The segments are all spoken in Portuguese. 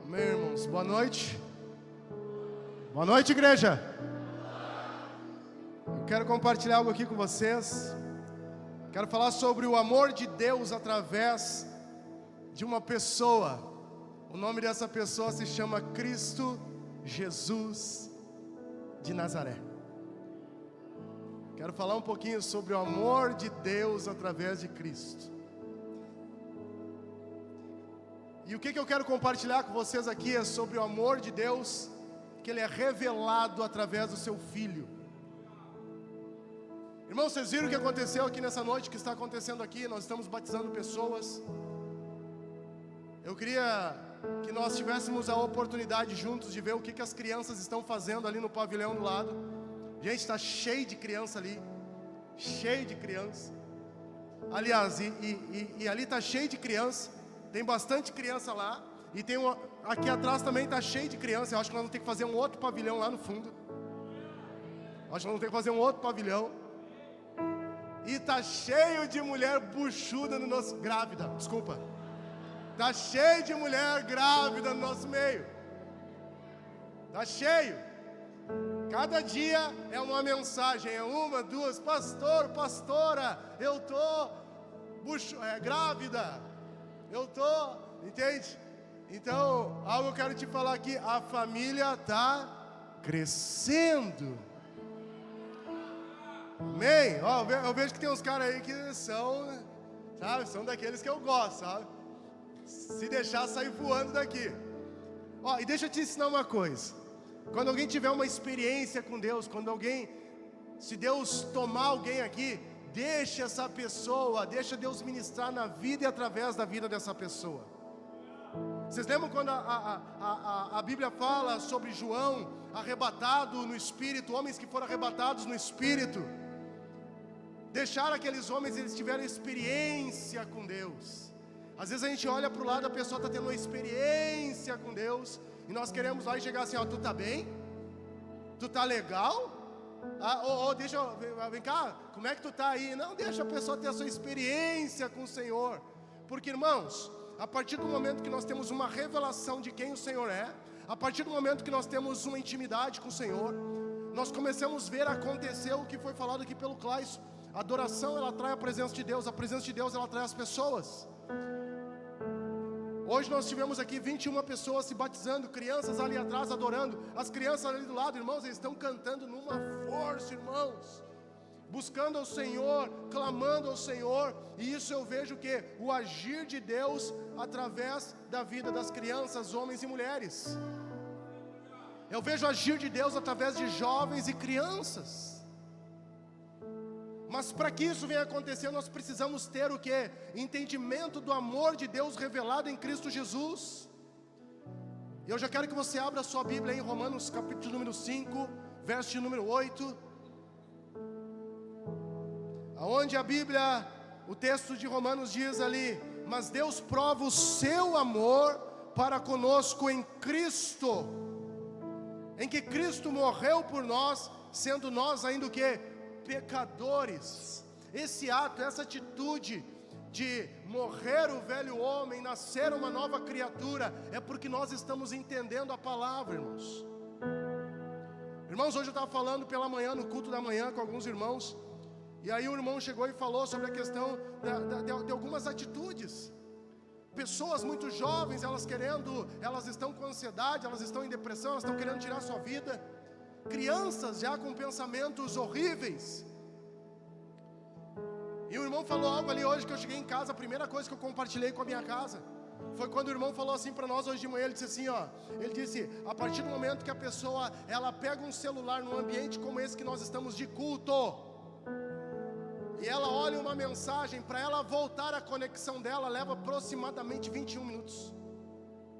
Amém, irmãos. Boa noite. Boa noite, igreja. Eu quero compartilhar algo aqui com vocês. Quero falar sobre o amor de Deus através de uma pessoa. O nome dessa pessoa se chama Cristo Jesus de Nazaré. Quero falar um pouquinho sobre o amor de Deus através de Cristo. E o que eu quero compartilhar com vocês aqui é sobre o amor de Deus, que Ele é revelado através do Seu Filho. Irmãos, vocês viram o que aconteceu aqui nessa noite, o que está acontecendo aqui? Nós estamos batizando pessoas. Eu queria que nós tivéssemos a oportunidade juntos de ver o que as crianças estão fazendo ali no pavilhão do lado. Gente, está cheio de criança ali. Cheio de criança. Aliás, e ali está cheio de criança. Tem bastante criança lá. E tem aqui atrás também está cheio de criança. Eu acho que nós vamos ter que fazer um outro pavilhão lá no fundo. Acho que nós vamos ter que fazer um outro pavilhão. E está cheio de mulher buchuda no nosso... Grávida, desculpa. Está cheio de mulher grávida no nosso meio. Está cheio. Cada dia é uma mensagem. É uma, duas. Pastor, pastora, eu estou grávida. Eu estou, entende? Então, algo eu quero te falar aqui. A família está crescendo. Amém? Eu vejo que tem uns caras aí que são, sabe? São daqueles que eu gosto, sabe? Se deixar, sair voando daqui. E deixa eu te ensinar uma coisa. Quando alguém tiver uma experiência com Deus, se Deus tomar alguém aqui, deixa essa pessoa, deixa Deus ministrar na vida e através da vida dessa pessoa. Vocês lembram quando a Bíblia fala sobre João arrebatado no Espírito, homens que foram arrebatados no Espírito? Deixaram aqueles homens, eles tiveram experiência com Deus. Às vezes a gente olha para o lado, a pessoa está tendo uma experiência com Deus, e nós queremos lá e chegar assim, tu tá bem? Tu tá legal? Vem cá, como é que tu tá aí? Não, deixa a pessoa ter a sua experiência com o Senhor. Porque, irmãos, a partir do momento que nós temos uma revelação de quem o Senhor é, a partir do momento que nós temos uma intimidade com o Senhor, nós começamos a ver acontecer o que foi falado aqui pelo Claison. A adoração, ela atrai a presença de Deus, a presença de Deus, ela atrai as pessoas. Hoje nós tivemos aqui 21 pessoas se batizando, crianças ali atrás adorando, as crianças ali do lado, irmãos, eles estão cantando numa força, irmãos, buscando ao Senhor, clamando ao Senhor, e isso eu vejo que o agir de Deus através da vida das crianças, homens e mulheres. Eu vejo o agir de Deus através de jovens e crianças. Mas para que isso venha acontecer, nós precisamos ter o quê? Entendimento do amor de Deus revelado em Cristo Jesus. E eu já quero que você abra a sua Bíblia em Romanos capítulo número 5, verso número 8. Aonde a Bíblia, o texto de Romanos diz ali: mas Deus prova o seu amor para conosco em Cristo, em que Cristo morreu por nós, sendo nós ainda o quê? Pecadores. Esse ato, essa atitude de morrer o velho homem, nascer uma nova criatura, é porque nós estamos entendendo a palavra, irmãos. Irmãos, hoje eu estava falando pela manhã, no culto da manhã, com alguns irmãos, e aí o irmão chegou e falou sobre a questão de algumas atitudes. Pessoas muito jovens, elas estão com ansiedade, elas estão em depressão, elas estão querendo tirar a sua vida. Crianças já com pensamentos horríveis. E o irmão falou algo ali hoje que eu cheguei em casa. A primeira coisa que eu compartilhei com a minha casa foi quando o irmão falou assim para nós hoje de manhã. Ele disse assim, ele disse: a partir do momento que a pessoa, ela pega um celular num ambiente como esse que nós estamos de culto, e ela olha uma mensagem, para ela voltar a conexão dela leva aproximadamente 21 minutos.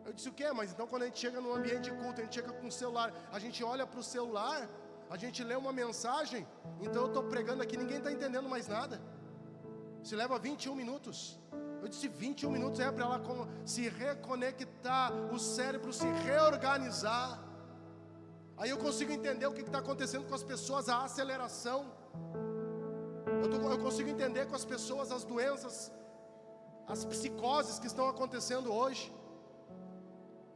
Eu disse: o quê? Mas então quando a gente chega num ambiente de culto, a gente chega com o celular, a gente olha para o celular, a gente lê uma mensagem, então eu estou pregando aqui, ninguém está entendendo mais nada. Se leva 21 minutos. Eu disse: 21 minutos é para ela se reconectar, o cérebro se reorganizar. Aí eu consigo entender o que está acontecendo com as pessoas, a aceleração. Eu consigo entender com as pessoas as doenças, as psicoses que estão acontecendo hoje.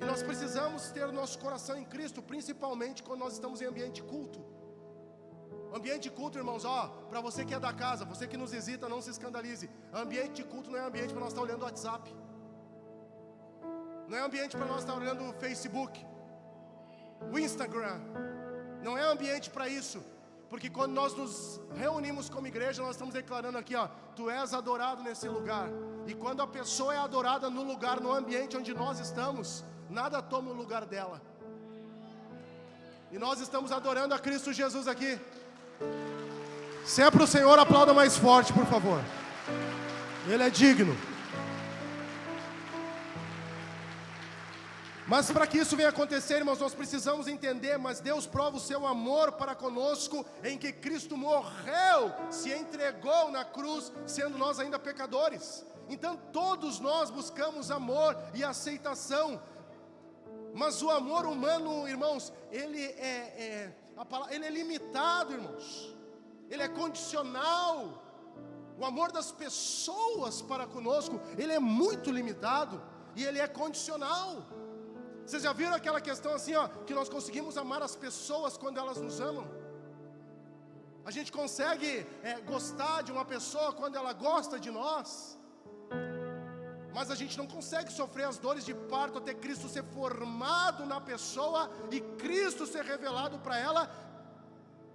E nós precisamos ter o nosso coração em Cristo, principalmente quando nós estamos em ambiente culto. Ambiente culto, irmãos, para você que é da casa, você que nos visita, não se escandalize. Ambiente de culto não é ambiente para nós estar olhando o WhatsApp. Não é ambiente para nós estar olhando o Facebook, o Instagram. Não é ambiente para isso. Porque quando nós nos reunimos como igreja, nós estamos declarando aqui, tu és adorado nesse lugar. E quando a pessoa é adorada no lugar, no ambiente onde nós estamos, nada toma o lugar dela. E nós estamos adorando a Cristo Jesus aqui. Se é para o Senhor, aplauda mais forte, por favor. Ele é digno. Mas para que isso venha acontecer, irmãos, nós precisamos entender, mas Deus prova o seu amor para conosco, em que Cristo morreu, se entregou na cruz, sendo nós ainda pecadores. Então todos nós buscamos amor e aceitação, mas o amor humano, irmãos, ele é limitado, irmãos, ele é condicional. O amor das pessoas para conosco, ele é muito limitado, e ele é condicional. Vocês já viram aquela questão assim, que nós conseguimos amar as pessoas quando elas nos amam? A gente consegue gostar de uma pessoa quando ela gosta de nós, mas a gente não consegue sofrer as dores de parto até Cristo ser formado na pessoa e Cristo ser revelado para ela,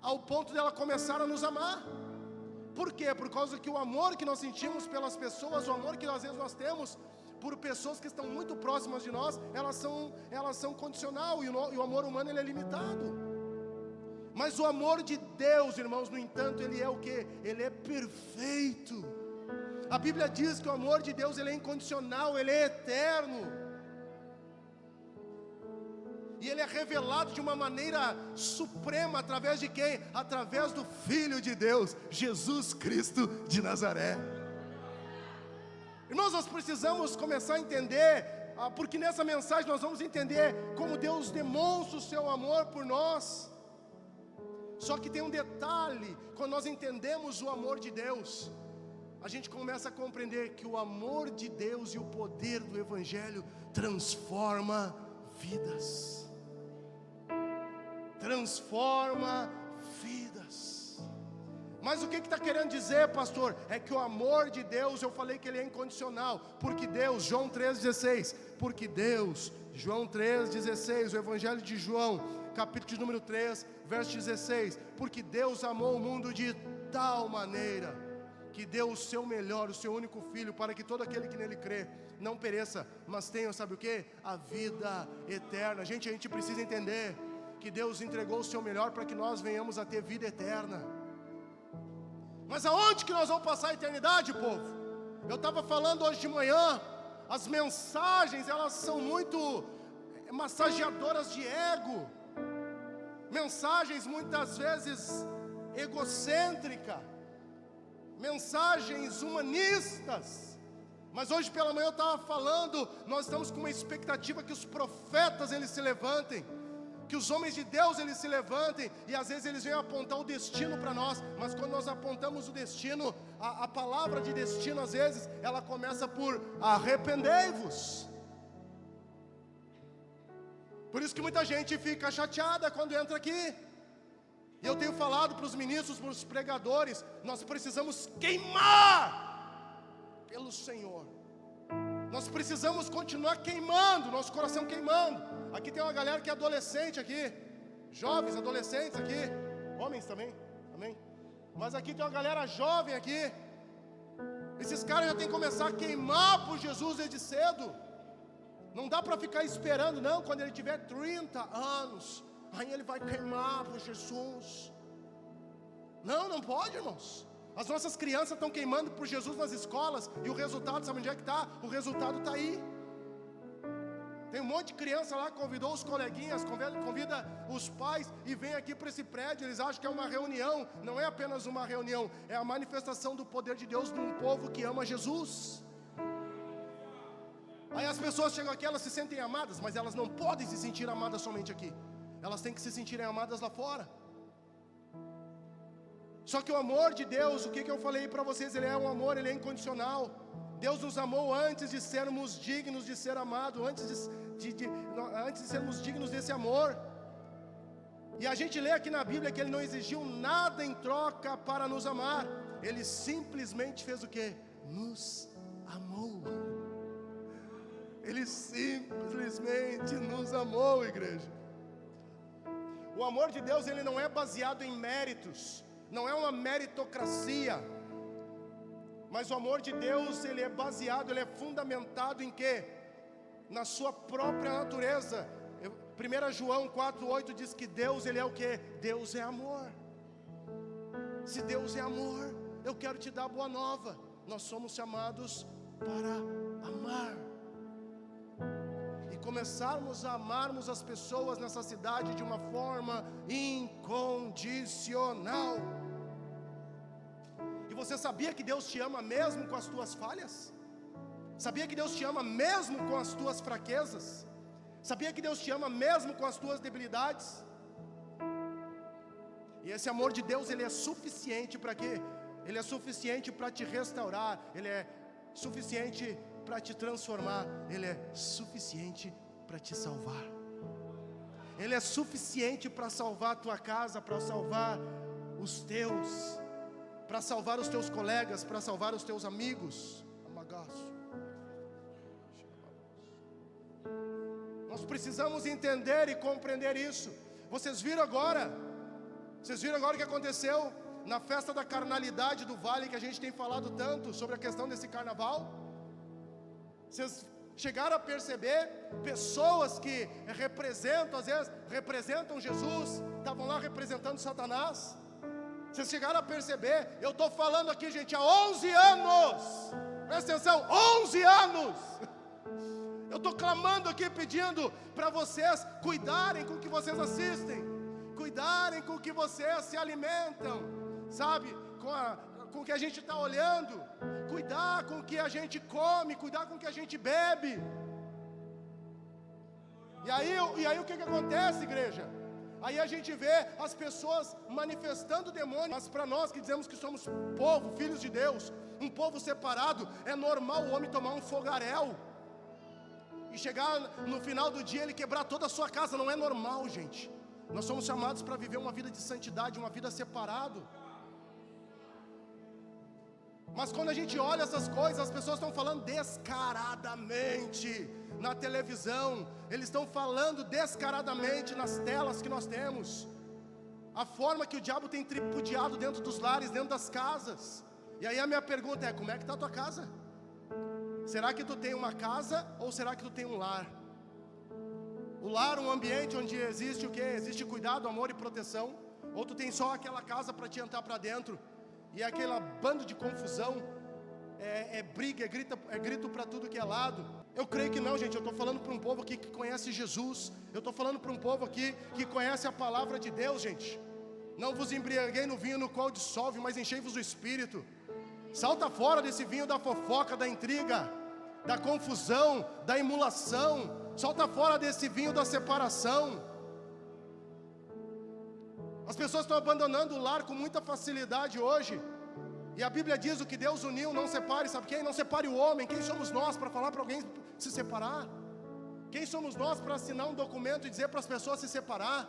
ao ponto dela começar a nos amar. Por quê? Por causa que o amor que nós sentimos pelas pessoas, o amor que às vezes nós temos por pessoas que estão muito próximas de nós, elas são condicional, e o amor humano ele é limitado. Mas o amor de Deus, irmãos, no entanto, ele é o quê? Ele é perfeito. A Bíblia diz que o amor de Deus ele é incondicional, ele é eterno. E ele é revelado de uma maneira suprema, através de quem? Através do Filho de Deus, Jesus Cristo de Nazaré. Irmãos, nós precisamos começar a entender, porque nessa mensagem nós vamos entender como Deus demonstra o seu amor por nós. Só que tem um detalhe: quando nós entendemos o amor de Deus, a gente começa a compreender que o amor de Deus e o poder do Evangelho transforma vidas. Transforma vidas. Mas o que está querendo dizer, pastor? É que o amor de Deus, eu falei que ele é incondicional. Porque Deus, João 3,16. Porque Deus, João 3,16, o Evangelho de João, capítulo de número 3, verso 16. Porque Deus amou o mundo de tal maneira que deu o seu melhor, o seu único Filho, para que todo aquele que nele crê não pereça, mas tenha, sabe o que? A vida eterna. Gente, a gente precisa entender que Deus entregou o seu melhor para que nós venhamos a ter vida eterna. Mas aonde que nós vamos passar a eternidade, povo? Eu estava falando hoje de manhã, as mensagens, elas são muito massageadoras de ego, mensagens muitas vezes egocêntricas, mensagens humanistas. Mas hoje pela manhã eu estava falando, nós estamos com uma expectativa que os profetas eles se levantem, que os homens de Deus eles se levantem, e às vezes eles vêm apontar o destino para nós, mas quando nós apontamos o destino, a palavra de destino às vezes, ela começa por arrependei-vos. Por isso que muita gente fica chateada quando entra aqui. E eu tenho falado para os ministros, para os pregadores, nós precisamos queimar pelo Senhor. Nós precisamos continuar queimando, nosso coração queimando. Aqui tem uma galera que é adolescente aqui, jovens, adolescentes aqui, homens também, amém? Mas aqui tem uma galera jovem aqui. Esses caras já têm que começar a queimar por Jesus desde cedo. Não dá para ficar esperando, não, quando ele tiver 30 anos, aí ele vai queimar por Jesus. Não pode, irmãos. As nossas crianças estão queimando por Jesus nas escolas, e o resultado, sabe onde é que está? O resultado está aí. Tem um monte de criança lá, convidou os coleguinhas, convida os pais, e vem aqui para esse prédio, eles acham que é uma reunião. Não é apenas uma reunião, é a manifestação do poder de Deus num povo que ama Jesus. Aí as pessoas chegam aqui, elas se sentem amadas, mas elas não podem se sentir amadas somente aqui. Elas têm que se sentirem amadas lá fora. Só que o amor de Deus, o que eu falei para vocês, ele é um amor, ele é incondicional. Deus nos amou antes de sermos dignos de ser amados, antes de sermos dignos desse amor. E a gente lê aqui na Bíblia que Ele não exigiu nada em troca para nos amar. Ele simplesmente fez o quê? Nos amou. Ele simplesmente nos amou, igreja. O amor de Deus, ele não é baseado em méritos, não é uma meritocracia. Mas o amor de Deus, ele é baseado, ele é fundamentado em quê? Na sua própria natureza. 1 João 4,8 diz que Deus, ele é o quê? Deus é amor. Se Deus é amor, eu quero te dar boa nova. Nós somos chamados para amar. E começarmos a amarmos as pessoas nessa cidade de uma forma incondicional. E você sabia que Deus te ama mesmo com as tuas falhas? Sabia que Deus te ama mesmo com as tuas fraquezas? Sabia que Deus te ama mesmo com as tuas debilidades? E esse amor de Deus, ele é suficiente para quê? Ele é suficiente para te restaurar, ele é suficiente para te transformar, ele é suficiente para te salvar. Ele é suficiente para salvar a tua casa, para salvar os teus, para salvar os teus colegas, para salvar os teus amigos. Nós precisamos entender e compreender isso. Vocês viram agora o que aconteceu na festa da carnalidade do Vale, que a gente tem falado tanto sobre a questão desse carnaval? Vocês chegaram a perceber pessoas que representam, às vezes representam Jesus, estavam lá representando Satanás? Vocês chegaram a perceber? Eu estou falando aqui, gente, há 11 anos, presta atenção, 11 anos, eu estou clamando aqui, pedindo para vocês cuidarem com o que vocês assistem, cuidarem com o que vocês se alimentam, sabe, com o que a gente está olhando, cuidar com o que a gente come, cuidar com o que a gente bebe. E aí o que acontece, igreja? Aí a gente vê as pessoas manifestando demônios. Mas para nós que dizemos que somos povo, filhos de Deus, um povo separado, é normal o homem tomar um fogaréu e chegar no final do dia ele quebrar toda a sua casa. Não é normal, gente. Nós somos chamados para viver uma vida de santidade, uma vida separado. Mas quando a gente olha essas coisas, as pessoas estão falando descaradamente na televisão, eles estão falando descaradamente nas telas que nós temos, a forma que o diabo tem tripudiado dentro dos lares, dentro das casas. E aí a minha pergunta é: como é que está a tua casa? Será que tu tem uma casa ou será que tu tem um lar? O lar, um ambiente onde existe o quê? Existe cuidado, amor e proteção? Ou tu tem só aquela casa para te entrar para dentro e é aquele bando de confusão, briga, é grito para tudo que é lado? Eu creio que não, gente. Eu estou falando para um povo aqui que conhece Jesus. Eu estou falando para um povo aqui que conhece a palavra de Deus, gente. Não vos embriaguei no vinho no qual dissolve, mas enchei-vos do Espírito. Salta fora desse vinho da fofoca, da intriga, da confusão, da emulação. Salta fora desse vinho da separação. As pessoas estão abandonando o lar com muita facilidade hoje. E a Bíblia diz: o que Deus uniu, não separe. Sabe quem? Não separe o homem. Quem somos nós para falar para alguém se separar? Quem somos nós para assinar um documento e dizer para as pessoas se separar?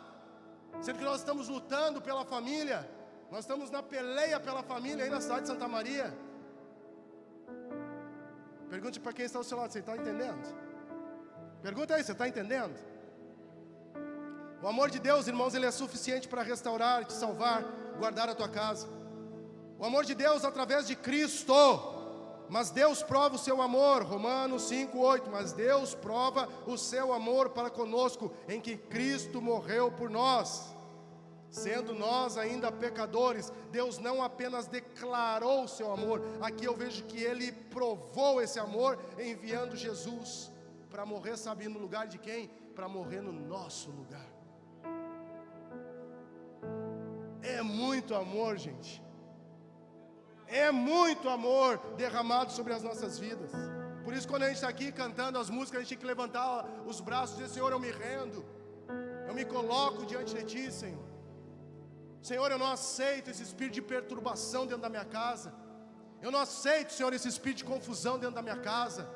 Sendo que nós estamos lutando pela família, nós estamos na peleia pela família aí na cidade de Santa Maria. Pergunte para quem está ao seu lado: você está entendendo? Pergunta aí, você está entendendo? O amor de Deus, irmãos, ele é suficiente para restaurar, te salvar, guardar a tua casa. O amor de Deus através de Cristo. Mas Deus prova o seu amor, Romanos 5:8. Mas Deus prova o seu amor para conosco, em que Cristo morreu por nós, sendo nós ainda pecadores. Deus não apenas declarou o seu amor, aqui eu vejo que Ele provou esse amor, enviando Jesus para morrer, sabe no lugar de quem? Para morrer no nosso lugar. É muito amor, gente. É muito amor derramado sobre as nossas vidas. Por isso, quando a gente está aqui cantando as músicas, a gente tem que levantar os braços e dizer: Senhor, eu me rendo, eu me coloco diante de Ti, Senhor. Senhor, eu não aceito esse espírito de perturbação dentro da minha casa. Eu não aceito, Senhor, esse espírito de confusão dentro da minha casa.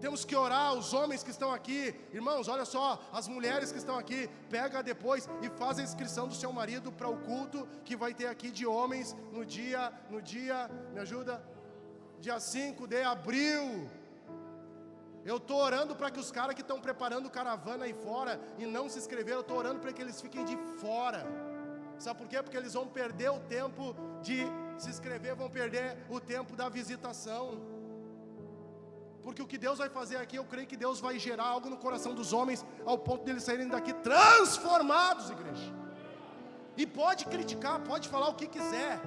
Temos que orar, os homens que estão aqui, irmãos, olha só, as mulheres que estão aqui, pega depois e faz a inscrição do seu marido para o culto que vai ter aqui de homens no dia, me ajuda? Dia 5 de abril. Eu estou orando para que os caras que estão preparando caravana aí fora e não se inscreveram, eu estou orando para que eles fiquem de fora. Sabe por quê? Porque eles vão perder o tempo de se inscrever, vão perder o tempo da visitação. Porque o que Deus vai fazer aqui, eu creio que Deus vai gerar algo no coração dos homens, ao ponto de eles saírem daqui transformados, igreja. E pode criticar, pode falar o que quiser.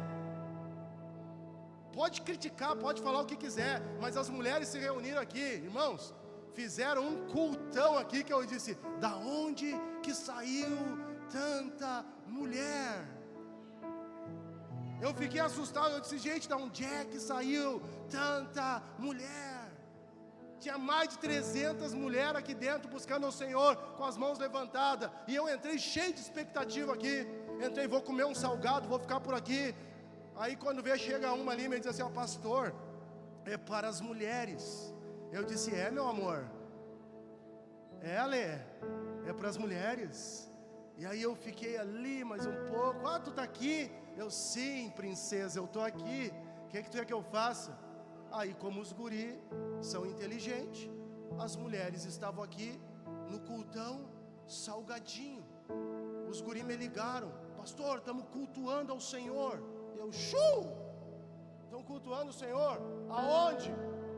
Pode criticar, pode falar o que quiser. Mas as mulheres se reuniram aqui, irmãos, fizeram um cultão aqui, que eu disse, da onde que saiu tanta mulher? Eu fiquei assustado, eu disse, gente, da onde é que saiu tanta mulher? Tinha mais de 300 mulheres aqui dentro buscando ao Senhor com as mãos levantadas. E eu entrei cheio de expectativa aqui. Entrei, vou comer um salgado, vou ficar por aqui. Aí quando vê, chega uma ali e me diz assim, ó, pastor, é para as mulheres. Eu disse, meu amor. Alê, é para as mulheres. E aí eu fiquei ali mais um pouco. Tu tá aqui? Eu, sim, princesa, eu tô aqui. O que tu quer que eu faça? Aí, como os guri são inteligentes, as mulheres estavam aqui no cultão salgadinho. Os guri me ligaram, pastor, estamos cultuando ao Senhor. Eu, estão cultuando o Senhor? Aonde?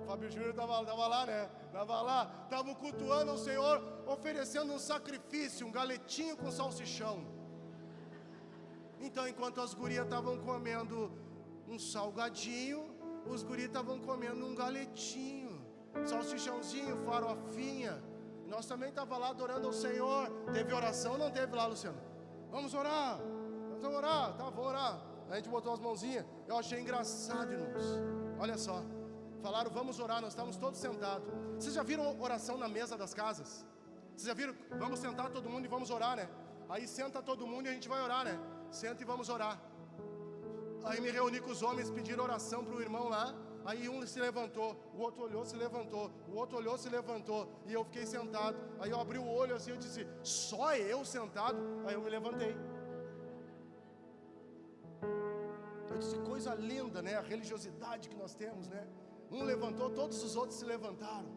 Fábio Júnior estava lá, né? Estava lá, estavam cultuando ao Senhor, oferecendo um sacrifício, um galetinho com salsichão. Então, enquanto as gurias estavam comendo um salgadinho, os guris estavam comendo um galetinho, salsichãozinho, farofinha. Nós também estávamos lá adorando ao Senhor. Teve oração ou não teve lá, Luciano? Vamos orar, vamos orar, tá, vamos orar. A gente botou as mãozinhas. Eu achei engraçado, irmãos. Olha só, falaram vamos orar, nós estávamos todos sentados. Vocês já viram oração na mesa das casas? Vocês já viram? Vamos sentar todo mundo e vamos orar, né? Aí senta todo mundo e a gente vai orar, né? Senta e vamos orar. Aí me reuni com os homens, pediram oração para o irmão lá. Aí um se levantou, o outro olhou, se levantou, o outro olhou, se levantou. E eu fiquei sentado. Aí eu abri o olho assim, eu disse, só eu sentado? Aí eu me levantei. Eu disse, coisa linda, né? A religiosidade que nós temos, né? Um levantou, todos os outros se levantaram.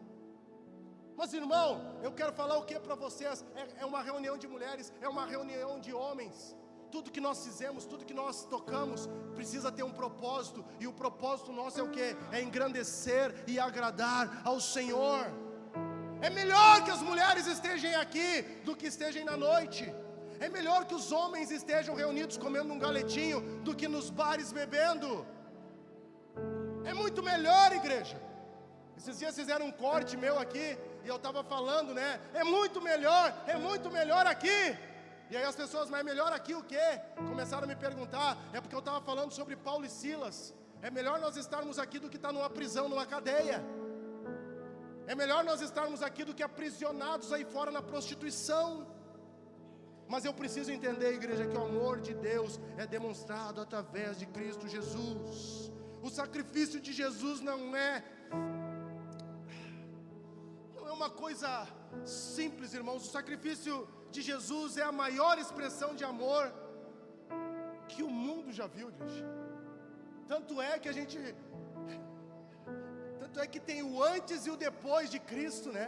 Mas irmão, eu quero falar o que para vocês? É uma reunião de mulheres, é uma reunião de homens. Tudo que nós fizemos, tudo que nós tocamos, precisa ter um propósito. E o propósito nosso é o quê? É engrandecer e agradar ao Senhor. É melhor que as mulheres estejam aqui do que estejam na noite. É melhor que os homens estejam reunidos comendo um galetinho do que nos bares bebendo. É muito melhor, igreja. Esses dias fizeram um corte meu aqui e eu estava falando, né? É muito melhor aqui. E aí as pessoas, mas melhor aqui o quê? Começaram a me perguntar. É porque eu estava falando sobre Paulo e Silas. É melhor nós estarmos aqui do que estar numa prisão, numa cadeia. É melhor nós estarmos aqui do que aprisionados aí fora na prostituição. Mas eu preciso entender, igreja, que o amor de Deus é demonstrado através de Cristo Jesus. O sacrifício de Jesus não é uma coisa simples, irmãos. O sacrifício de Jesus é a maior expressão de amor que o mundo já viu, igreja. Tanto é que tem o antes e o depois de Cristo, né?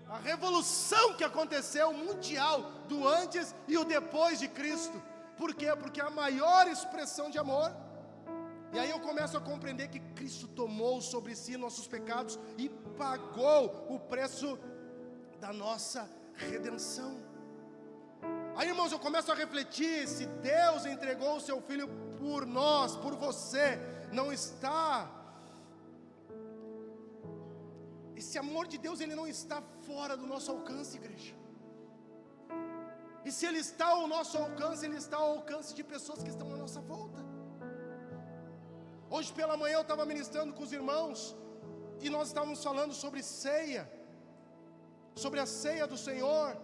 A revolução que aconteceu mundial do antes e o depois de Cristo. Por quê? Porque é a maior expressão de amor. E aí eu começo a compreender que Cristo tomou sobre si nossos pecados e pagou o preço da nossa redenção. Aí, irmãos, eu começo a refletir, se Deus entregou o seu Filho por nós, por você, não está... Esse amor de Deus, ele não está fora do nosso alcance, igreja. E se ele está ao nosso alcance, ele está ao alcance de pessoas que estão à nossa volta. Hoje pela manhã eu estava ministrando com os irmãos e nós estávamos falando sobre ceia, sobre a ceia do Senhor.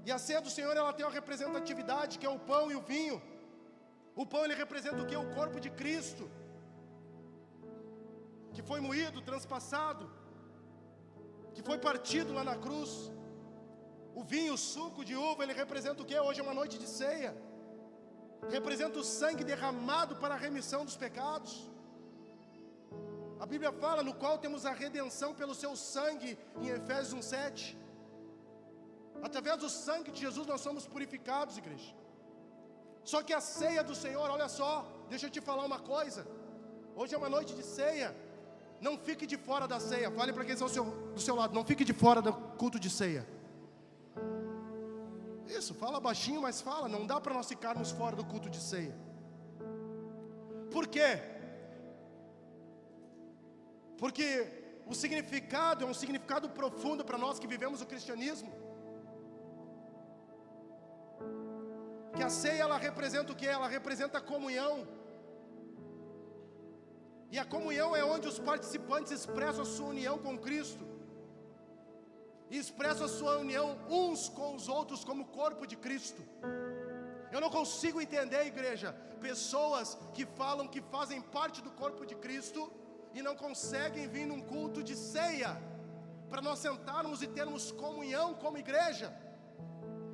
E a ceia do Senhor, ela tem uma representatividade que é o pão e o vinho. O pão ele representa o que? O corpo de Cristo, que foi moído, transpassado, que foi partido lá na cruz. O vinho, o suco de uva, ele representa o que? Hoje é uma noite de ceia. Representa o sangue derramado para a remissão dos pecados. A Bíblia fala no qual temos a redenção pelo seu sangue, em Efésios 1:7. Através do sangue de Jesus nós somos purificados, igreja. Só que a ceia do Senhor, olha só, deixa eu te falar uma coisa. Hoje é uma noite de ceia. Não fique de fora da ceia. Fale para quem está do seu lado, não fique de fora do culto de ceia. Isso, fala baixinho, mas fala. Não dá para nós ficarmos fora do culto de ceia. Por quê? Porque o significado é um significado profundo para nós que vivemos o cristianismo. Que a ceia ela representa o quê? Ela representa a comunhão. E a comunhão é onde os participantes expressam a sua união com Cristo. E expressam a sua união uns com os outros como corpo de Cristo. Eu não consigo entender, igreja, pessoas que falam que fazem parte do corpo de Cristo e não conseguem vir num culto de ceia, para nós sentarmos e termos comunhão como igreja.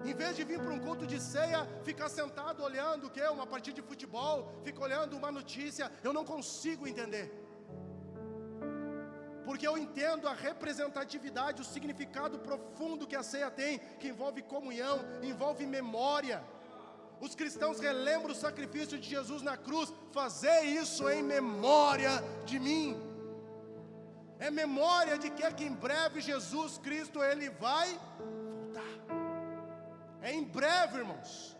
Em vez de vir para um culto de ceia, ficar sentado olhando o quê? Uma partida de futebol, fica olhando uma notícia, eu não consigo entender. Porque eu entendo a representatividade, o significado profundo que a ceia tem, que envolve comunhão, envolve memória. Os cristãos relembram o sacrifício de Jesus na cruz. Fazer isso em memória de mim. É memória de que em breve Jesus Cristo ele vai voltar. É em breve, irmãos.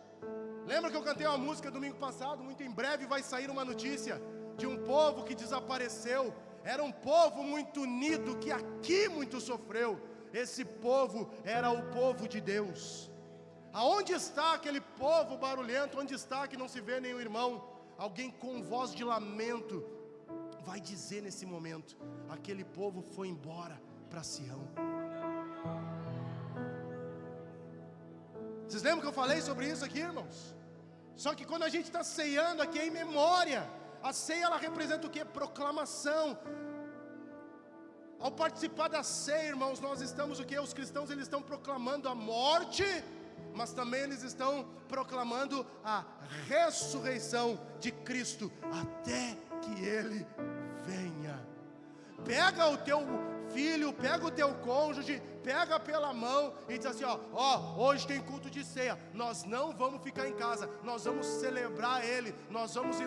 Lembra que eu cantei uma música domingo passado? Muito em breve vai sair uma notícia de um povo que desapareceu. Era um povo muito unido, que aqui muito sofreu. Esse povo era o povo de Deus. Aonde está aquele povo barulhento? Onde está que não se vê nenhum irmão? Alguém com voz de lamento vai dizer nesse momento: aquele povo foi embora para Sião. Vocês lembram que eu falei sobre isso aqui, irmãos? Só que quando a gente está ceando aqui é em memória. A ceia ela representa o que? Proclamação. Ao participar da ceia, irmãos, nós estamos o que? Os cristãos eles estão proclamando a morte, mas também eles estão proclamando a ressurreição de Cristo, até que Ele venha. Pega o teu filho, pega o teu cônjuge, pega pela mão e diz assim: ó, hoje tem culto de ceia, nós não vamos ficar em casa, nós vamos celebrar Ele, nós vamos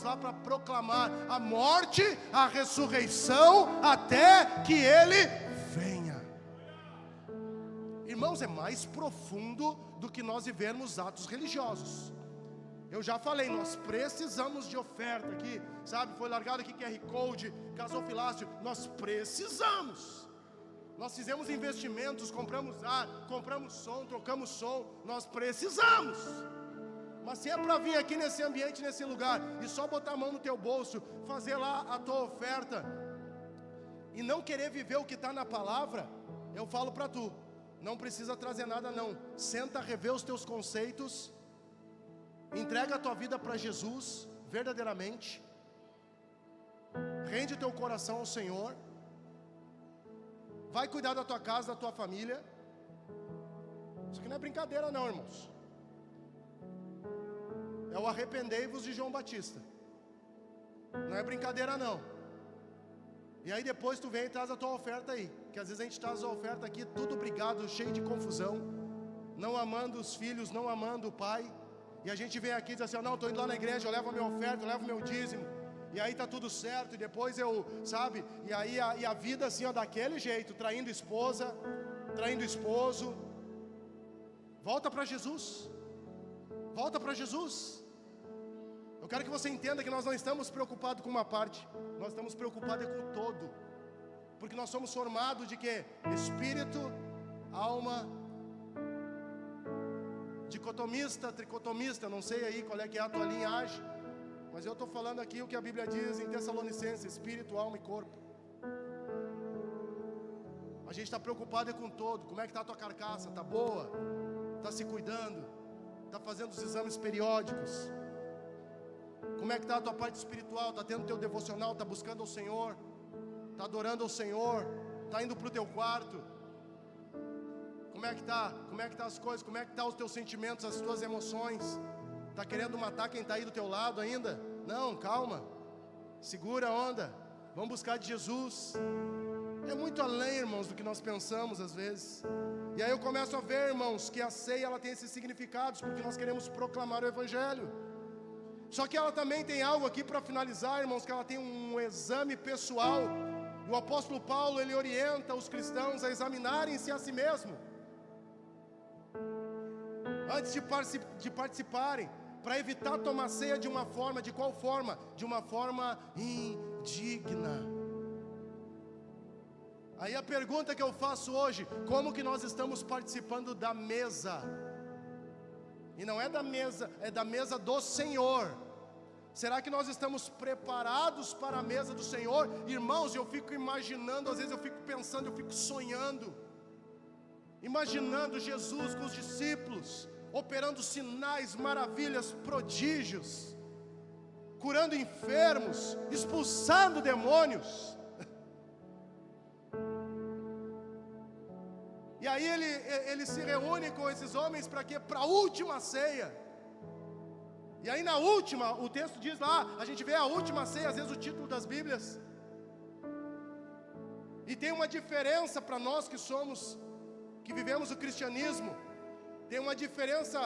lá para proclamar a morte, a ressurreição, até que Ele venha. Irmãos, é mais profundo do que nós vivermos atos religiosos. Eu já falei, nós precisamos de oferta aqui, sabe? Foi largado aqui QR Code, gasofilácio, nós precisamos. Nós fizemos investimentos, compramos ar, compramos som, trocamos som, nós precisamos. Mas se é para vir aqui nesse ambiente, nesse lugar, e só botar a mão no teu bolso, fazer lá a tua oferta, e não querer viver o que está na palavra, eu falo para tu, não precisa trazer nada não. Senta a rever os teus conceitos, entrega a tua vida para Jesus, verdadeiramente. Rende o teu coração ao Senhor. Vai cuidar da tua casa, da tua família. Isso aqui não é brincadeira não, irmãos. É o arrependei-vos de João Batista. Não é brincadeira não. E aí depois tu vem e traz a tua oferta aí. Que às vezes a gente traz a oferta aqui tudo brigado, cheio de confusão, não amando os filhos, não amando o pai. E a gente vem aqui e diz assim: não, estou indo lá na igreja, eu levo a minha oferta, eu levo o meu dízimo, e aí está tudo certo, e depois eu, sabe, e aí a vida assim, ó, daquele jeito, traindo esposa, traindo esposo. Volta para Jesus, volta para Jesus. Eu quero que você entenda que nós não estamos preocupados com uma parte, nós estamos preocupados com o todo, porque nós somos formados de quê? Espírito, alma, dicotomista, tricotomista, não sei aí qual é que é a tua linhagem, mas eu estou falando aqui o que a Bíblia diz em Tessalonicenses: espírito, alma e corpo. A gente está preocupado com todo. Como é que está a tua carcaça? Está boa? Está se cuidando? Está fazendo os exames periódicos? Como é que está a tua parte espiritual? Está tendo teu devocional? Está buscando ao Senhor? Está adorando ao Senhor? Está indo para o teu quarto? Como é que está? Como é que tá as coisas? Como é que estão os teus sentimentos, as tuas emoções? Está querendo matar quem está aí do teu lado ainda? Não, calma. Segura a onda. Vamos buscar de Jesus. É muito além, irmãos, do que nós pensamos às vezes. E aí eu começo a ver, irmãos, que a ceia ela tem esses significados, porque nós queremos proclamar o Evangelho. Só que ela também tem algo aqui para finalizar, irmãos, que ela tem um exame pessoal. O apóstolo Paulo, ele orienta os cristãos a examinarem-se a si mesmo antes de participarem, para evitar tomar ceia de uma forma, de qual forma? De uma forma indigna. Aí a pergunta que eu faço hoje: como que nós estamos participando da mesa? E não é da mesa, é da mesa do Senhor. Será que nós estamos preparados para a mesa do Senhor? Irmãos, eu fico imaginando, às vezes eu fico pensando, eu fico sonhando, imaginando Jesus com os discípulos, operando sinais, maravilhas, prodígios, curando enfermos, expulsando demônios. E aí ele se reúne com esses homens para quê? Para a última ceia. E aí na última, o texto diz lá, a gente vê a última ceia, às vezes o título das Bíblias. E tem uma diferença para nós que vivemos o cristianismo. Tem uma diferença.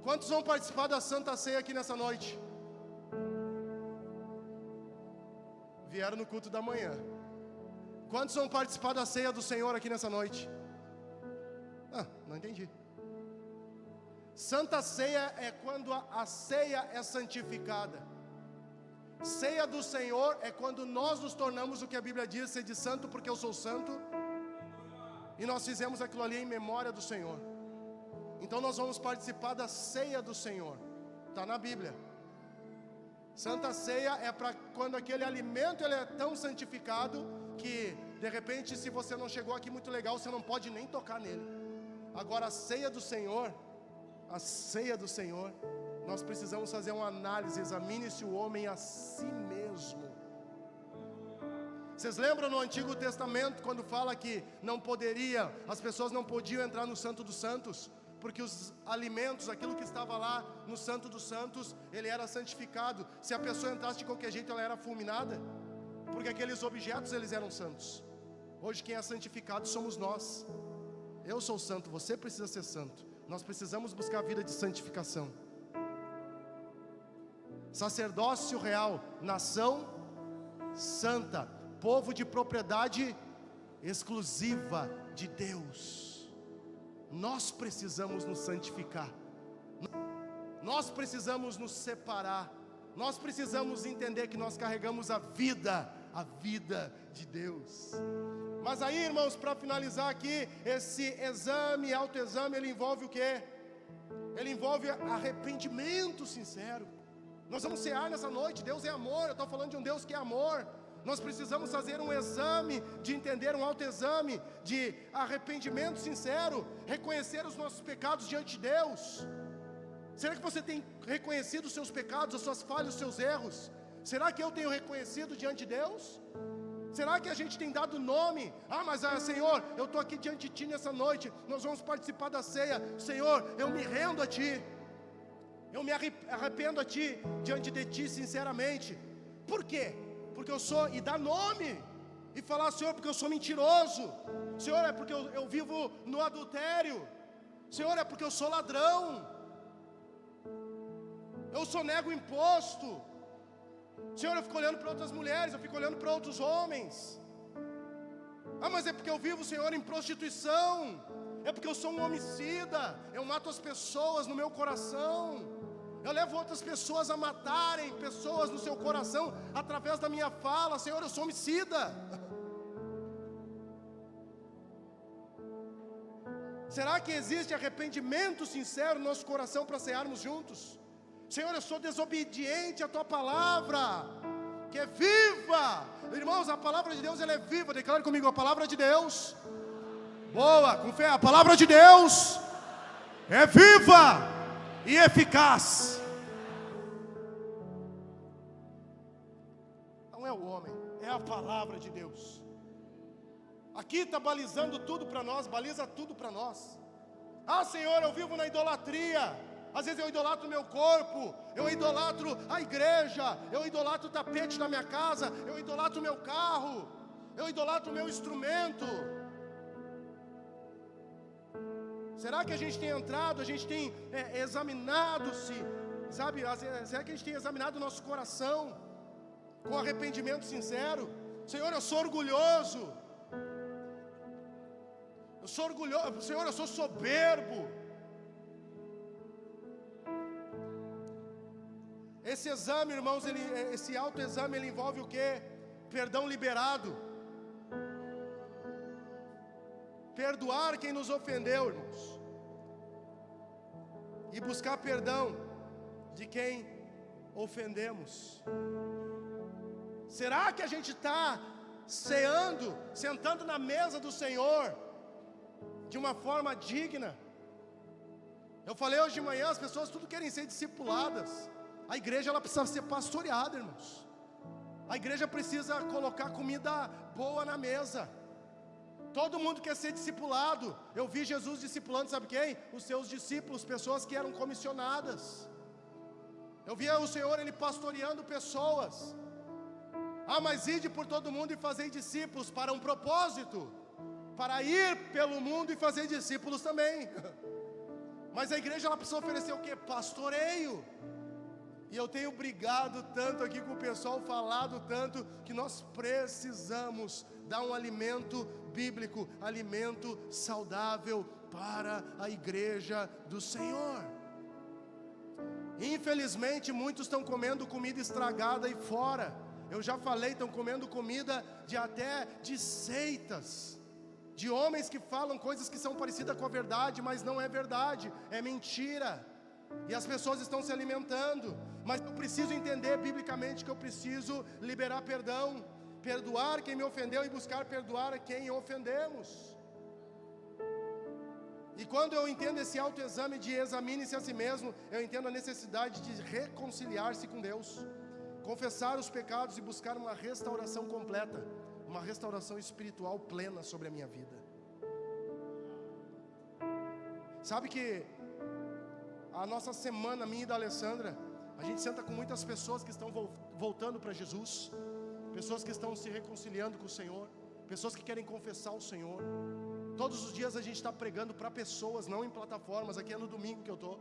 Quantos vão participar da Santa Ceia aqui nessa noite? Vieram no culto da manhã. Quantos vão participar da ceia do Senhor aqui nessa noite? Não entendi. Santa Ceia é quando a ceia é santificada. Ceia do Senhor é quando nós nos tornamos o que a Bíblia diz, ser de santo porque eu sou santo. E nós fizemos aquilo ali em memória do Senhor. Então nós vamos participar da ceia do Senhor. Está na Bíblia. Santa Ceia é para quando aquele alimento ele é tão santificado que de repente, se você não chegou aqui muito legal, você não pode nem tocar nele. Agora a ceia do Senhor, nós precisamos fazer uma análise. Examine-se o homem a si mesmo. Vocês lembram no Antigo Testamento quando fala que as pessoas não podiam entrar no Santo dos Santos, porque os alimentos, aquilo que estava lá no Santo dos Santos, ele era santificado. Se a pessoa entrasse de qualquer jeito, ela era fulminada, porque aqueles objetos eles eram santos. Hoje quem é santificado somos nós. Eu sou santo, você precisa ser santo. Nós precisamos buscar a vida de santificação. Sacerdócio real, nação santa, povo de propriedade exclusiva de Deus. Nós precisamos nos santificar. Nós precisamos nos separar. Nós precisamos entender que nós carregamos a vida de Deus. Mas aí, irmãos, para finalizar aqui, esse exame, autoexame, ele envolve o quê? Ele envolve arrependimento sincero. Nós vamos cear nessa noite. Deus é amor, eu estou falando de um Deus que é amor. Nós precisamos fazer um exame, de entender, um autoexame de arrependimento sincero, reconhecer os nossos pecados diante de Deus. Será que você tem reconhecido os seus pecados, as suas falhas, os seus erros? Será que eu tenho reconhecido diante de Deus? Será que a gente tem dado nome? Senhor, eu estou aqui diante de Ti nessa noite, nós vamos participar da ceia. Senhor, eu me rendo a Ti, eu me arrependo a Ti, diante de Ti sinceramente. Por quê? Porque eu sou, e dar nome, e falar: Senhor, porque eu sou mentiroso. Senhor, é porque eu vivo no adultério. Senhor, é porque eu sou ladrão. Eu sonego o imposto. Senhor, eu fico olhando para outras mulheres, eu fico olhando para outros homens. Mas é porque eu vivo, Senhor, em prostituição. É porque eu sou um homicida. Eu mato as pessoas no meu coração. Eu levo outras pessoas a matarem pessoas no seu coração através da minha fala. Senhor, eu sou homicida. Será que existe arrependimento sincero no nosso coração para cearmos juntos? Senhor, eu sou desobediente à Tua palavra, que é viva. Irmãos, a palavra de Deus, ela é viva. Declare comigo: a palavra de Deus, boa, com fé, a palavra de Deus é viva e eficaz. o homem, é a palavra de Deus. Aqui está balizando tudo para nós, baliza tudo para nós. Ah, Senhor, eu vivo na idolatria. Às vezes eu idolatro o meu corpo, eu idolatro a igreja, eu idolatro o tapete da minha casa, eu idolatro o meu carro, eu idolatro o meu instrumento. Será que a gente tem entrado, a gente tem examinado-se, sabe? Será que a gente tem examinado o nosso coração com arrependimento sincero? Senhor, eu sou orgulhoso. Eu sou orgulhoso, Senhor, eu sou soberbo. Esse exame, irmãos, esse autoexame, ele envolve o quê? Perdão liberado. Perdoar quem nos ofendeu, irmãos. E buscar perdão de quem ofendemos. Será que a gente está ceando, sentando na mesa do Senhor de uma forma digna? Eu falei hoje de manhã, as pessoas tudo querem ser discipuladas. A igreja, ela precisa ser pastoreada, irmãos. A igreja precisa colocar comida boa na mesa. Todo mundo quer ser discipulado. Eu vi Jesus discipulando, sabe quem? Os seus discípulos, pessoas que eram comissionadas. Eu via o Senhor, Ele pastoreando pessoas. Ah, mas ide por todo mundo e fazei discípulos para um propósito, para ir pelo mundo e fazer discípulos também. Mas a igreja, ela precisa oferecer o quê? Pastoreio. E eu tenho brigado tanto aqui com o pessoal, falado tanto, que nós precisamos dar um alimento bíblico, alimento saudável para a igreja do Senhor. Infelizmente, muitos estão comendo comida estragada aí fora. Eu já falei, estão comendo comida de seitas, de homens que falam coisas que são parecidas com a verdade, mas não é verdade, é mentira. E as pessoas estão se alimentando. Mas eu preciso entender biblicamente que eu preciso liberar perdão, perdoar quem me ofendeu e buscar perdoar a quem ofendemos. E quando eu entendo esse autoexame de examine-se a si mesmo, eu entendo a necessidade de reconciliar-se com Deus, confessar os pecados e buscar uma restauração completa, uma restauração espiritual plena sobre a minha vida. Sabe que a nossa semana, minha e da Alessandra, a gente senta com muitas pessoas que estão voltando para Jesus, pessoas que estão se reconciliando com o Senhor, pessoas que querem confessar o Senhor. Todos os dias a gente está pregando para pessoas, não em plataformas. Aqui é no domingo que eu estou.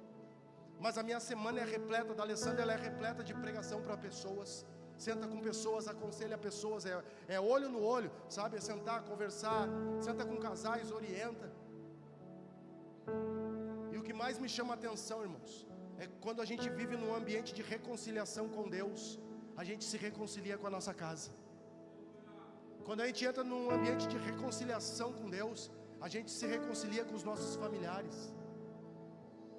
Mas a minha semana é repleta, da Alessandra, ela é repleta de pregação para pessoas. Senta com pessoas, aconselha pessoas, é olho no olho, sabe? É sentar, conversar, senta com casais, orienta. E o que mais me chama a atenção, irmãos, é quando a gente vive num ambiente de reconciliação com Deus, a gente se reconcilia com a nossa casa. Quando a gente entra num ambiente de reconciliação com Deus, a gente se reconcilia com os nossos familiares.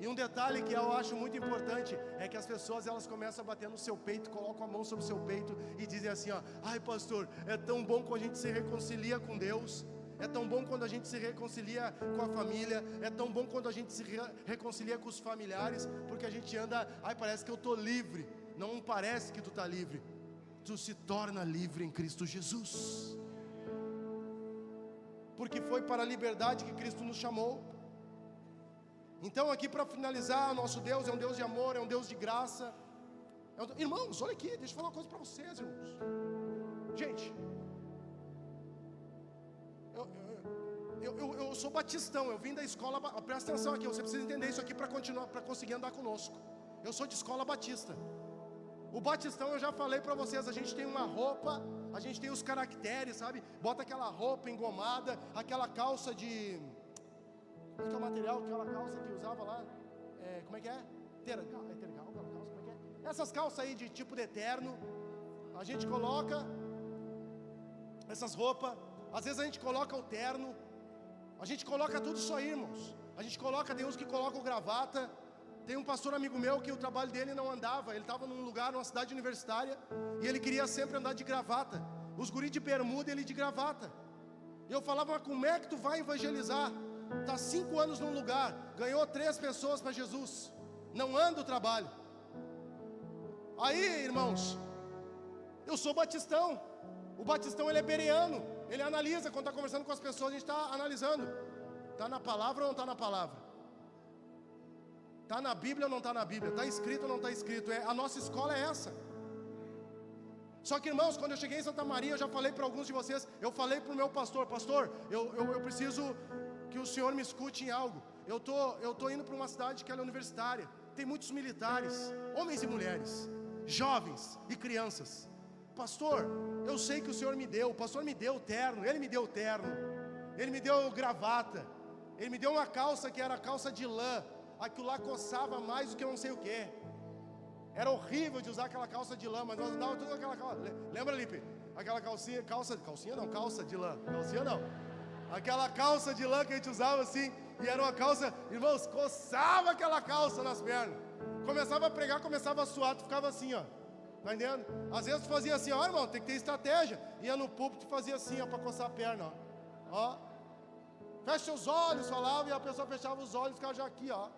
E um detalhe que eu acho muito importante é que as pessoas, elas começam a bater no seu peito, colocam a mão sobre o seu peito e dizem assim, ó: ai pastor, é tão bom quando a gente se reconcilia com Deus, é tão bom quando a gente se reconcilia com a família, é tão bom quando a gente se reconcilia com os familiares, porque a gente anda, ai parece que eu estou livre. Não parece que tu está livre, tu se torna livre em Cristo Jesus, porque foi para a liberdade que Cristo nos chamou. Então aqui para finalizar, nosso Deus é um Deus de amor, é um Deus de graça. Irmãos, olha aqui, deixa eu falar uma coisa para vocês, irmãos. Gente, eu sou batistão, eu vim da escola, presta atenção aqui, você precisa entender isso aqui para continuar, para conseguir andar conosco. Eu sou de escola batista. O batistão, eu já falei para vocês, a gente tem uma roupa, a gente tem os caracteres, sabe? Bota aquela roupa engomada, aquela calça de... Como é que é o material, aquela calça que usava lá? Como é que é? Tergal, aquela calça, como é que é? Essas calças aí de tipo de terno, a gente coloca essas roupas, às vezes a gente coloca o terno, a gente coloca tudo isso aí, irmãos. A gente coloca, tem uns que colocam gravata. Tem um pastor amigo meu que o trabalho dele não andava, ele estava num lugar, numa cidade universitária, e ele queria sempre andar de gravata. Os guris de bermuda, ele de gravata. E eu falava, mas como é que tu vai evangelizar? Está 5 anos num lugar, ganhou 3 pessoas para Jesus, não anda o trabalho. Aí, irmãos, Eu sou batistão. O batistão ele é bereano. Ele analisa, quando está conversando com as pessoas, a gente está analisando. Está na palavra ou não está na palavra? Está na Bíblia ou não está na Bíblia? Está escrito ou não está escrito? A nossa escola é essa. Só que, irmãos, quando eu cheguei em Santa Maria, eu já falei para alguns de vocês, eu falei para o meu pastor, eu preciso que o senhor me escute em algo. Eu tô indo para uma cidade que ela é universitária, tem muitos militares, homens e mulheres, jovens e crianças. Pastor, eu sei que o senhor me deu, o pastor me deu terno, ele me deu terno, ele me deu gravata, ele me deu uma calça que era calça de lã, aquilo lá coçava mais do que eu não sei o que. Era horrível de usar aquela calça de lã, mas nós usávamos tudo aquela calça. Lembra, Lipe? Aquela calça de lã, aquela calça de lã que a gente usava assim, e era uma calça, irmãos, coçava aquela calça nas pernas. Começava a pregar, começava a suar, tu ficava assim, ó. Tá entendendo? Às vezes tu fazia assim, ó, irmão, tem que ter estratégia. Ia no púlpito e fazia assim, ó, para coçar a perna, ó. Fecha os olhos, falava, e a pessoa fechava os olhos e ficava já aqui, ó.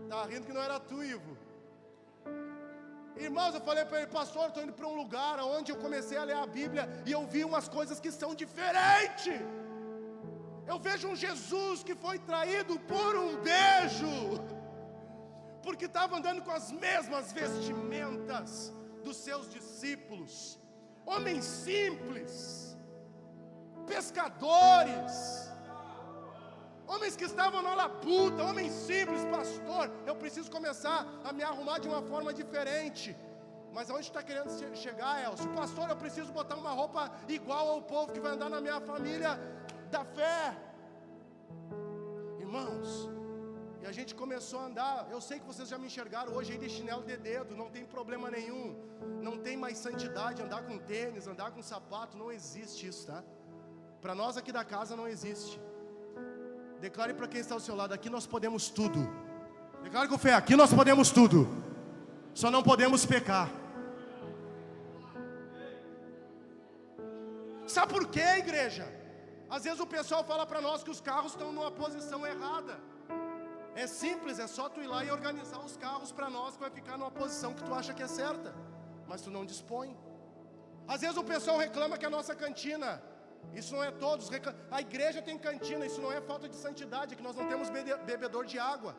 Tá rindo que não era tu, Ivo. Irmãos, eu falei para ele, pastor, estou indo para um lugar onde eu comecei a ler a Bíblia e eu vi umas coisas que são diferentes. Eu vejo um Jesus que foi traído por um beijo, porque estava andando com as mesmas vestimentas dos seus discípulos, homens simples, pescadores, homens que estavam na labuta, homens simples. Pastor, eu preciso começar a me arrumar de uma forma diferente. Mas aonde está querendo chegar, Elcio? Pastor, eu preciso botar uma roupa igual ao povo que vai andar na minha família da fé. Irmãos, e a gente começou a andar. Eu sei que vocês já me enxergaram hoje aí de chinelo de dedo, não tem problema nenhum. Não tem mais santidade andar com tênis, andar com sapato, não existe isso, tá? Para nós aqui da casa não existe. Declare para quem está ao seu lado, aqui nós podemos tudo. Declare com fé, aqui nós podemos tudo. Só não podemos pecar. Sabe por quê, igreja? Às vezes o pessoal fala para nós que os carros estão numa posição errada. É simples, é só tu ir lá e organizar os carros para nós, que vai ficar numa posição que tu acha que é certa, mas tu não dispõe. Às vezes o pessoal reclama que a nossa cantina, isso não é todos, a igreja tem cantina, isso não é falta de santidade, é que nós não temos bebedor de água.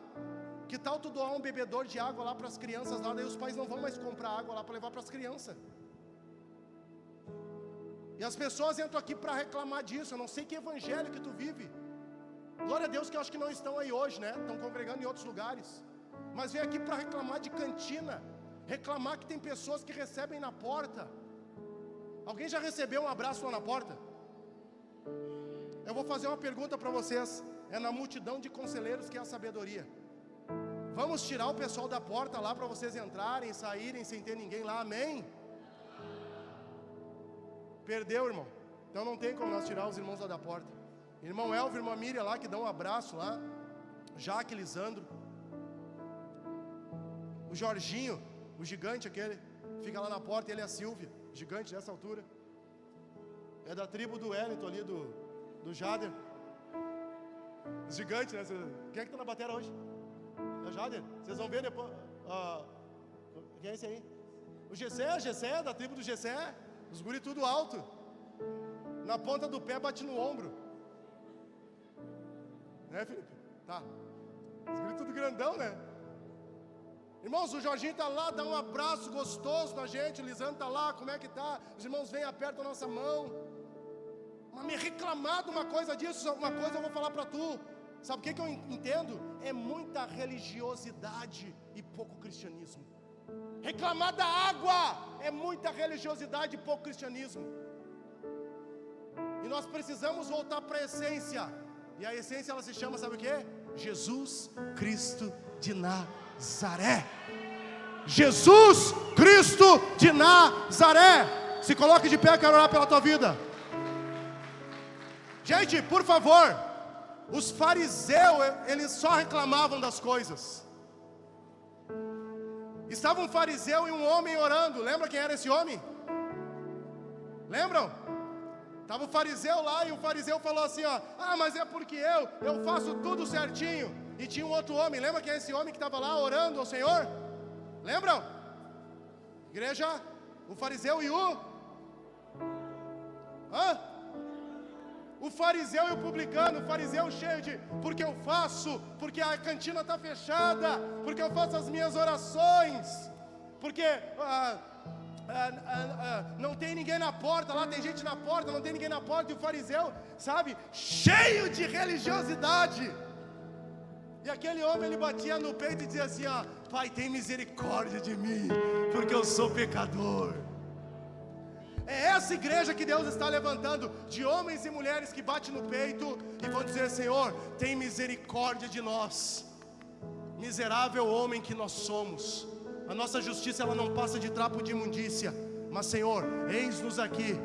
Que tal tu doar um bebedor de água lá para as crianças lá, daí os pais não vão mais comprar água lá para levar para as crianças. E as pessoas entram aqui para reclamar disso. Eu não sei que evangelho que tu vive. Glória a Deus que eu acho que não estão aí hoje, né? Estão congregando em outros lugares. Mas vem aqui para reclamar de cantina, reclamar que tem pessoas que recebem na porta. Alguém já recebeu um abraço lá na porta? Eu vou fazer uma pergunta para vocês. É na multidão de conselheiros que é a sabedoria. Vamos tirar o pessoal da porta lá para vocês entrarem, saírem sem ter ninguém lá, amém? Perdeu, irmão. Então não tem como nós tirar os irmãos lá da porta. Irmão Elvio, irmã Miriam lá, que dão um abraço lá. Jaque, Lisandro. O Jorginho, o gigante aquele, fica lá na porta, ele é a Silvia, gigante dessa altura. É da tribo do Wellington ali, do Jader. Os gigantes, né? Quem é que tá na bateria hoje? É o Jader? Vocês vão ver depois. Quem é esse aí? O Gessé, da tribo do Gessé. Os guri tudo alto. Na ponta do pé bate no ombro. Né, Felipe? Tá. Os guri tudo grandão, né? Irmãos, o Jorginho está lá, dá um abraço gostoso na gente. O Lisandro está lá, como é que tá? Os irmãos vêm, apertam a nossa mão. Mas me reclamar de uma coisa disso, uma coisa eu vou falar para tu. Sabe o que eu entendo? É muita religiosidade e pouco cristianismo. Reclamar da água é muita religiosidade e pouco cristianismo. E nós precisamos voltar para a essência. E a essência ela se chama, sabe o que? Jesus Cristo de Nazaré. Jesus Cristo de Nazaré. Se coloque de pé, eu quero orar pela tua vida. Gente, por favor. Os fariseus, eles só reclamavam das coisas. Estava um fariseu e um homem orando. Lembra quem era esse homem? Lembram? Estava o fariseu lá e o fariseu falou assim, ó: mas é porque eu faço tudo certinho. E tinha um outro homem, lembra quem é esse homem que estava lá orando ao Senhor? Lembram? Igreja, O fariseu e o... Hã? O fariseu e o publicano. O fariseu cheio de... Porque eu faço, porque a cantina está fechada, porque eu faço as minhas orações, porque não tem ninguém na porta, lá tem gente na porta, não tem ninguém na porta. E o fariseu, sabe, cheio de religiosidade. E aquele homem, ele batia no peito e dizia assim, ó: Pai, tem misericórdia de mim, porque eu sou pecador. É essa igreja que Deus está levantando, de homens e mulheres que batem no peito e vão dizer: Senhor, tem misericórdia de nós, miserável homem que nós somos. A nossa justiça, ela não passa de trapo de imundícia, mas Senhor, eis-nos aqui.